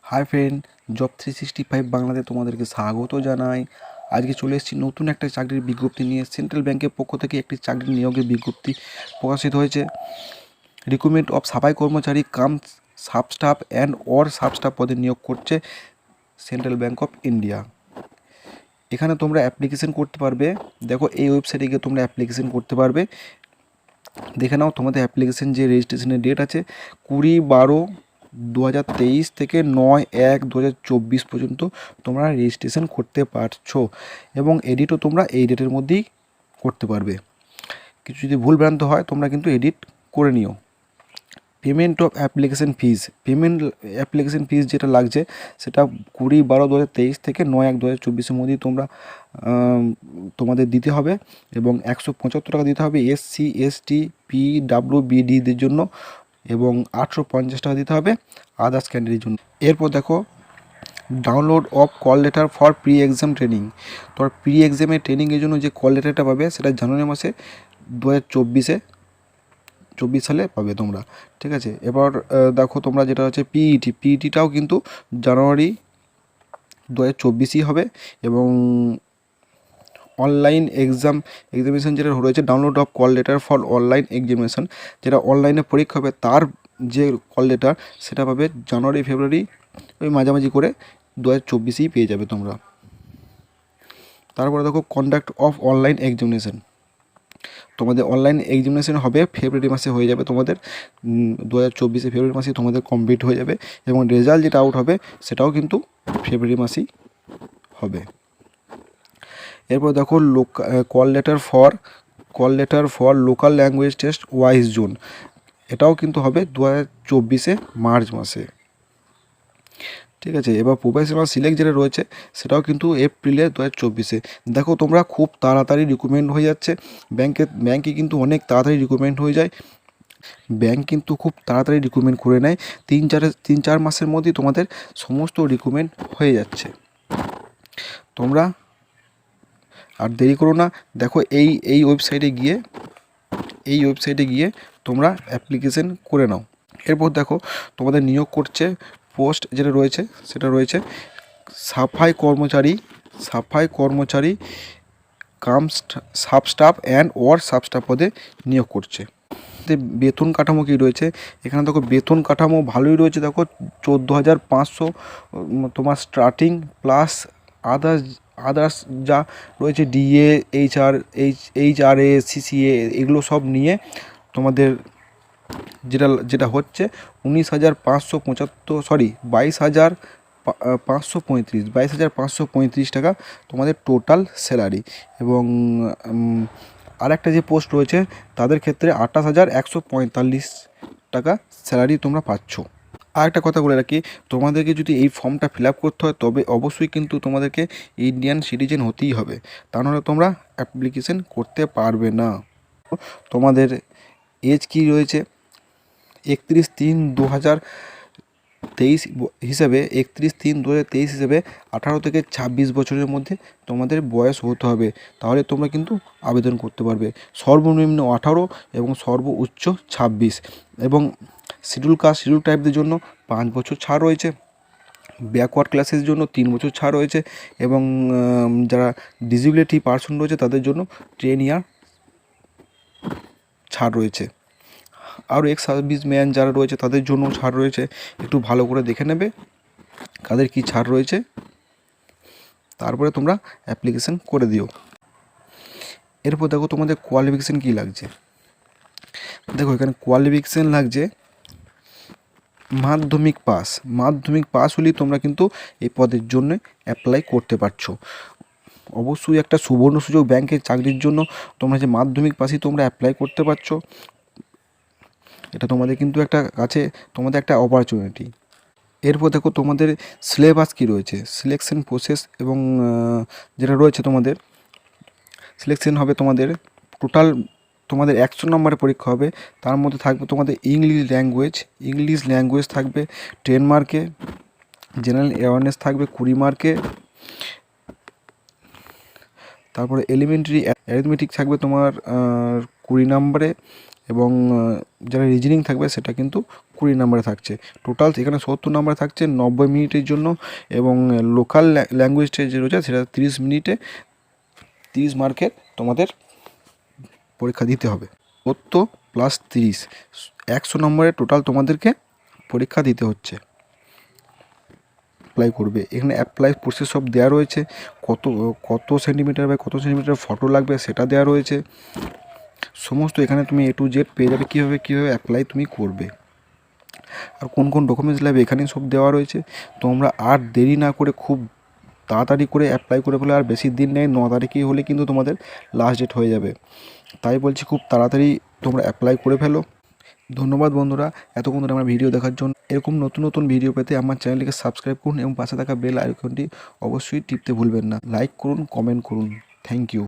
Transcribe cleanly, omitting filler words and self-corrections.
Hi friend, job 365 বাংলাতে তোমাদেরকে স্বাগত জানাই। আজকে চলে এসেছি নতুন একটা চাকরির বিজ্ঞপ্তি নিয়ে। সেন্ট্রাল ব্যাংকের পক্ষ থেকে একটি চাকরির নিয়োগের বিজ্ঞপ্তি প্রকাশিত হয়েছে। রিক্রুটমেন্ট অফ সাফাই কর্মচারী cum sub staff and or sub staff পদে নিয়োগ করছে সেন্ট্রাল ব্যাংক অফ ইন্ডিয়া। এখানে তোমরা অ্যাপ্লিকেশন করতে পারবে। দেখো, এই ওয়েবসাইটে গিয়ে তোমরা অ্যাপ্লিকেশন করতে পারবে। দেখে নাও তোমাদের অ্যাপ্লিকেশন যে রেজিস্ট্রেশনের ডেট আছে 20/12/2023 থেকে 9/1/2024 পর্যন্ত তোমরা রেজিস্ট্রেশন করতে পারছো এবং এডিটও তোমরা এই ডেটের মধ্যেই করতে পারবে। কিছু যদি ভুলভ্রান্ত হয় তোমরা কিন্তু এডিট করে নিও। পেমেন্ট অফ অ্যাপ্লিকেশন ফিজ যেটা লাগছে সেটা 20/12/2023 থেকে 9/1/2024 মধ্যেই তোমরা তোমাদের দিতে হবে এবং 175 টাকা দিতে হবে SC ST PWBDদের জন্য এবং 850 টাকা দিতে হবে আদার্স ক্যান্ডিডেটের জন্য। এরপর দেখো, download of call letter for pre exam training. তোমার প্রি এক্সামের ট্রেনিংয়ের জন্য যে কল লেটারটা পাবে সেটা জানুয়ারি মাসে 2024 সালে পাবে তোমরা, ঠিক আছে। এবার দেখো, তোমরা যেটা হচ্ছে পিইটিটাও কিন্তু জানুয়ারি 2024 হবে এবং অনলাইন এক্সামিনেশন যেটা রয়েছে, download of call letter for online examination, যেটা অনলাইনে পরীক্ষা হবে তার যে কল লেটার সেটা পাবে জানুয়ারি ফেব্রুয়ারি ওই মাঝামাঝি করে 2024 পেয়ে যাবে তোমরা। তারপরে দেখো, কন্ডাক্ট অফ অনলাইন এক্সামিনেশন। তোমাদের অনলাইন এক্সামিনেশন হবে ফেব্রুয়ারি মাসে হয়ে যাবে তোমাদের, 2024 ফেব্রুয়ারি মাসে তোমাদের কমপ্লিট হয়ে যাবে এবং রেজাল্ট যেটা আউট হবে সেটাও কিন্তু ফেব্রুয়ারি মাসেই হবে। এরপর দেখো, call letter for local language taste wise zone, এটাও কিন্তু হবে 2024 মার্চ মাসে, ঠিক আছে। এবার প্রফেশনাল সিলেক্ট যেটা রয়েছে সেটাও কিন্তু এপ্রিলে 2024। দেখো, তোমরা খুব তাড়াতাড়ি রিক্রুটমেন্ট হয়ে যাচ্ছে ব্যাংকে কিন্তু অনেক তাড়াতাড়ি রিক্রুটমেন্ট হয়ে যায়। ব্যাংক কিন্তু খুব তাড়াতাড়ি রিক্রুটমেন্ট করে নেয়, 3-4 মাসের মধ্যেই তোমাদের সমস্ত রিক্রুটমেন্ট হয়ে যাচ্ছে। তোমরা আর দেরি করো না, দেখো এই ওয়েবসাইটে গিয়ে তোমরা অ্যাপ্লিকেশন করে নাও। এরপর দেখো, তোমাদের নিয়োগ করছে পোস্ট যেটা রয়েছে সেটা রয়েছে সাফাই কর্মচারী cum sub staff and or sub staff পদে নিয়োগ করছে। বেতন কাঠামো কী রয়েছে এখানে দেখো, বেতন কাঠামো ভালোই রয়েছে। দেখো, 14,500 তোমার স্টার্টিং প্লাস আদার্স যা রয়েছে ডিএ এইচআরএ সিসিএ এগুলো সব নিয়ে তোমাদের যেটা হচ্ছে 22,535 টাকা তোমাদের টোটাল স্যালারি। এবং আরেকটা যে পোস্ট রয়েছে তাদের ক্ষেত্রে 28,145 টাকা স্যালারি তোমরা পাচ্ছ। আর একটা কথা বলে রাখি, তোমাদেরকে যদি এই ফর্মটা ফিল আপ করতে হয় তবে অবশ্যই কিন্তু তোমাদেরকে ইন্ডিয়ান সিটিজেন হতেই হবে, তা নাহলে তোমরা অ্যাপ্লিকেশন করতে পারবে না। তোমাদের এজ কি রয়েছে 31/3/2023 হিসেবে 31/3/2023 হিসেবে 18 থেকে 26 বছরের মধ্যে তোমাদের বয়স হতে হবে, তাহলে তোমরা কিন্তু আবেদন করতে পারবে। সর্বনিম্ন 18 এবং সর্বোচ্চ 26 এবং শিডিউল টাইপদের জন্য 5 বছর ছাড় রয়েছে, ব্যাকওয়ার্ড ক্লাসের জন্য 3 বছর ছাড় রয়েছে এবং যারা ডিসেবিলিটি পার্সন রয়েছে তাদের জন্য 10 ইয়ার ছাড় রয়েছে। আর এক্স সার্ভিসম্যান যারা রয়েছে তাদের জন্য ছাড় রয়েছে, একটু ভালো করে দেখে নেবে কাদের কি ছাড় রয়েছে, তারপরে তোমরা অ্যাপ্লিকেশন করে দিও। এরপর দেখো, তোমাদের কোয়ালিফিকেশান কী লাগছে। দেখো, এখানে কোয়ালিফিকেশান লাগছে মাধ্যমিক পাস হলেই তোমরা কিন্তু এই পদের জন্য অ্যাপ্লাই করতে পারছো। অবশ্যই একটা সুবর্ণ সুযোগ ব্যাংকের চাকরির জন্য, তোমরা যে মাধ্যমিক পাসই তোমরা অ্যাপ্লাই করতে পারছো, এটা তোমাদের কিন্তু তোমাদের একটা অপরচুনিটি। এরপর দেখো, তোমাদের সিলেবাস কী রয়েছে, সিলেকশন প্রসেস এবং যেটা রয়েছে তোমাদের সিলেকশন হবে তোমাদের টোটাল তোমাদের 100 নম্বরের পরীক্ষা হবে। তার মধ্যে থাকবে তোমাদের ইংলিশ ল্যাঙ্গুয়েজ থাকবে 10 মার্কে, জেনারেল অ্যাওয়ারনেস থাকবে 20 মার্কে, তারপরে এলিমেন্টারি অ্যারিথমেটিক থাকবে তোমার 20 নম্বরে এবং যারা রিজনিং থাকবে সেটা কিন্তু 20 নম্বরে থাকছে। টোটাল এখানে 70 নম্বরে থাকছে 90 মিনিটের জন্য, এবং লোকাল ল্যাঙ্গুয়েজটা যে রয়েছে সেটা 30 মিনিটে 30 মার্কের তোমাদের পরীক্ষা দিতে হবে। 70 প্লাস 30 100 নম্বরে টোটাল তোমাদেরকে পরীক্ষা দিতে হচ্ছে। অ্যাপ্লাই করবে, এখানে অ্যাপ্লাই প্রসেস সব দেওয়া রয়েছে, কত কত সেন্টিমিটার বাই কত সেন্টিমিটার ফটো লাগবে সেটা দেওয়া রয়েছে সমস্ত। এখানে তুমি A to Z পেয়ে যাবে কীভাবে অ্যাপ্লাই তুমি করবে, আর কোন কোন ডকুমেন্টস লাগবে এখানে সব দেওয়া রয়েছে। তোমরা আর দেরি না করে খুব তাড়াতাড়ি করে অ্যাপ্লাই করে ফেলে, আর বেশি দিন নেই, 9 তারিখেই হলে কিন্তু তোমাদের লাস্ট ডেট হয়ে যাবে। তাই বলছি খুব তাড়াতাড়ি তোমরা অ্যাপ্লাই করে ফেলো। ধন্যবাদ বন্ধুরা এতক্ষণ ধরে আমার ভিডিও দেখার জন্য। এরকম নতুন নতুন ভিডিও পেতে আমার চ্যানেলটিকে সাবস্ক্রাইব করুন এবং পাশে থাকা বেল আইকনটি অবশ্যই টিপতে ভুলবেন না। লাইক করুন, কমেন্ট করুন। Thank you.